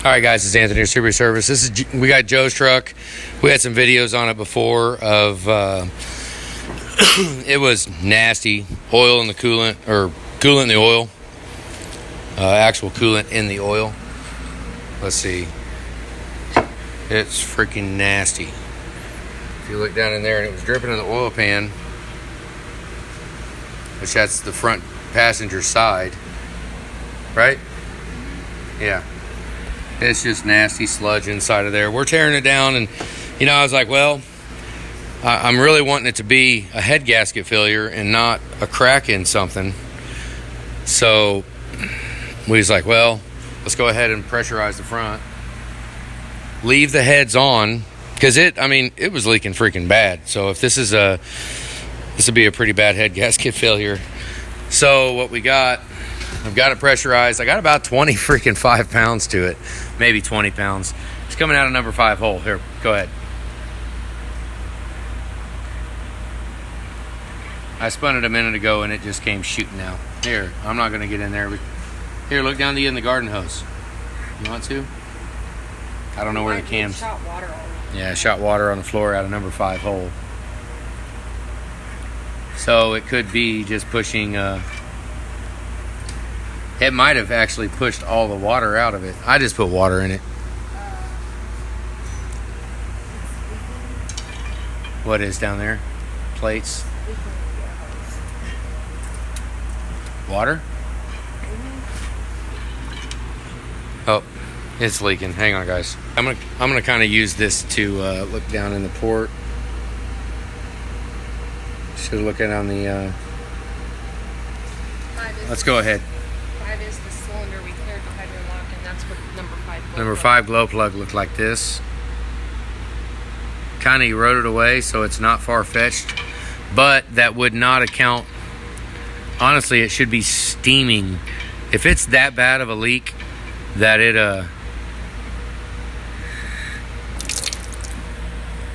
All right, guys, it's Anthony, Super Service. We got Joe's truck. We had some videos on it before of it was nasty. Oil in the coolant, or coolant in the oil. Actual coolant in the oil. Let's see. It's freaking nasty. If you look down in there, and it was dripping in the oil pan, which that's the front passenger side, right? Yeah. It's just nasty sludge inside of there. We're tearing it down, and I was like, well, I'm really wanting it to be a head gasket failure and not a crack in something. So we was like, well, let's go ahead and pressurize the front. Leave the heads on, because it was leaking freaking bad. So if this would be a pretty bad head gasket failure. So what we got, I've got it pressurized. I got about 5 pounds to it, maybe 20 pounds. It's coming out of number 5 hole. Here, go ahead. I spun it a minute ago and it just came shooting out. Here, I'm not going to get in there. But here, look down in the garden hose. You want to? I don't know where the cam's. Shot water on it. Yeah, shot water on the floor out of number 5 hole. So it could be just pushing. It might have actually pushed all the water out of it. I just put water in it. What is down there? Plates? Water? Oh, it's leaking. Hang on, guys. I'm gonna kind of use this to look down in the port. Should look at on the. Let's go ahead. 5 is the cylinder we cleared the hydrolock, and that's what number 5. Number 5 glow plug looked like this. Kind of eroded away, so it's not far-fetched, but that would not account. Honestly, it should be steaming. If it's that bad of a leak that it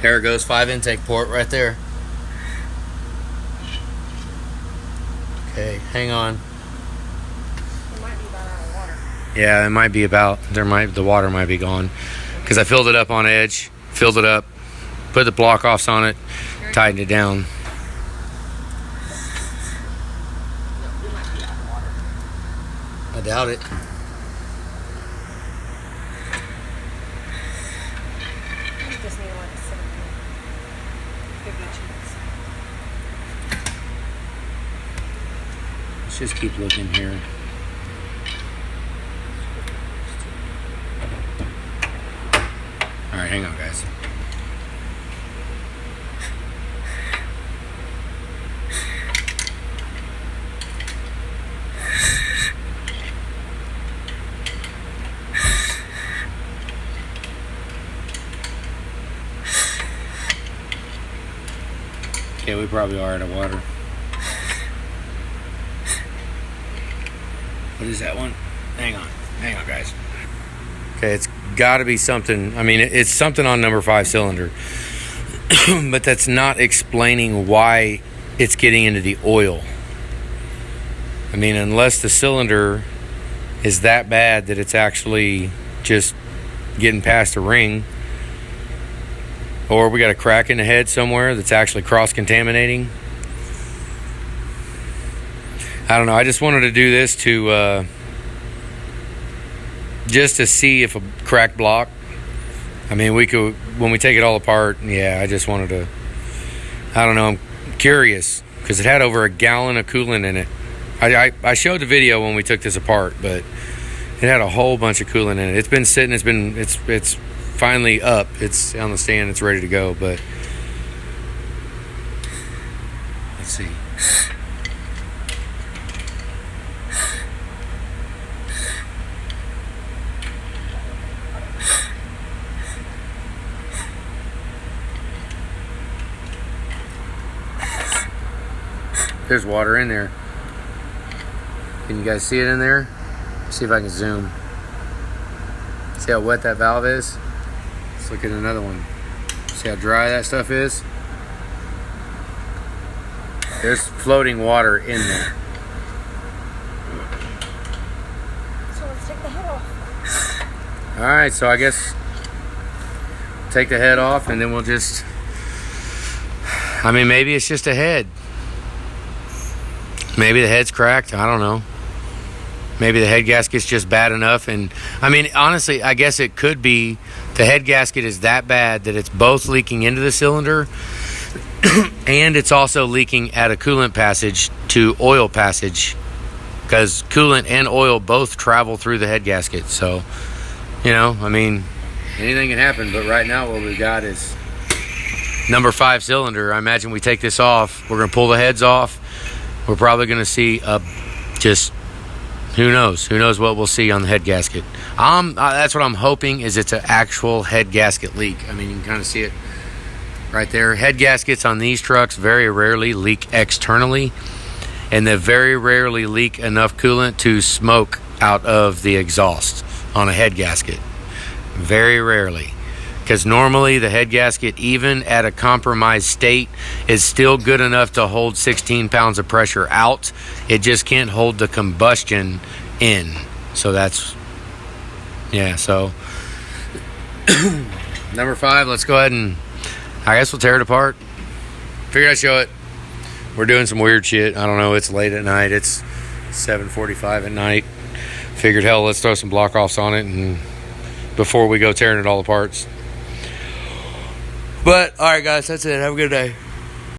there it goes, 5 intake port right there. Okay, hang on. It might be about out of water. Yeah, it might be about. The water might be gone, because I filled it up on edge, filled it up, put the block offs on it, tightened it down. No, it might be out of water. I doubt it. You just need like a 17. Give it a chance. Let's just keep looking here. All right, hang on, guys. Okay, we probably are out of water. What is that one? Hang on, guys. Okay, it's got to be something. It's something on number 5 cylinder, but that's not explaining why it's getting into the oil. Unless the cylinder is that bad that it's actually just getting past a ring, or we got a crack in the head somewhere that's actually cross-contaminating. I don't know. I just wanted to do this to just to see if a crack block. We could, when we take it all apart. Yeah, I just wanted to. I don't know. I'm curious because it had over a gallon of coolant in it. I showed the video when we took this apart, but it had a whole bunch of coolant in it. It's been sitting. It's finally up. It's on the stand. It's ready to go. But let's see. There's water in there. Can you guys see it in there? See if I can zoom. See how wet that valve is? Let's look at another one. See how dry that stuff is? There's floating water in there. So let's take the head off. All right, so I guess take the head off and then we'll just, I mean, maybe it's just a head. Maybe the head's cracked. I don't know. Maybe the head gasket's just bad enough. And I mean, honestly, I guess it could be the head gasket is that bad that it's both leaking into the cylinder and it's also leaking at a coolant passage to oil passage, because coolant and oil both travel through the head gasket. So, you know, I mean, anything can happen. But right now what we've got is number 5 cylinder. I imagine we take this off. We're going to pull the heads off. We're probably going to see just, who knows what we'll see on the head gasket. That's what I'm hoping, is it's an actual head gasket leak. I mean, you can kind of see it right there. Head gaskets on these trucks very rarely leak externally, and they very rarely leak enough coolant to smoke out of the exhaust on a head gasket. Very rarely. Because normally the head gasket, even at a compromised state, is still good enough to hold 16 pounds of pressure out. It just can't hold the combustion in. So that's, yeah, so number 5, let's go ahead and, I guess we'll tear it apart. Figured I'd show it. We're doing some weird shit. I don't know, it's late at night. It's 7:45 at night. Figured, hell, let's throw some block offs on it and before we go tearing it all apart. But, all right, guys, that's it. Have a good day.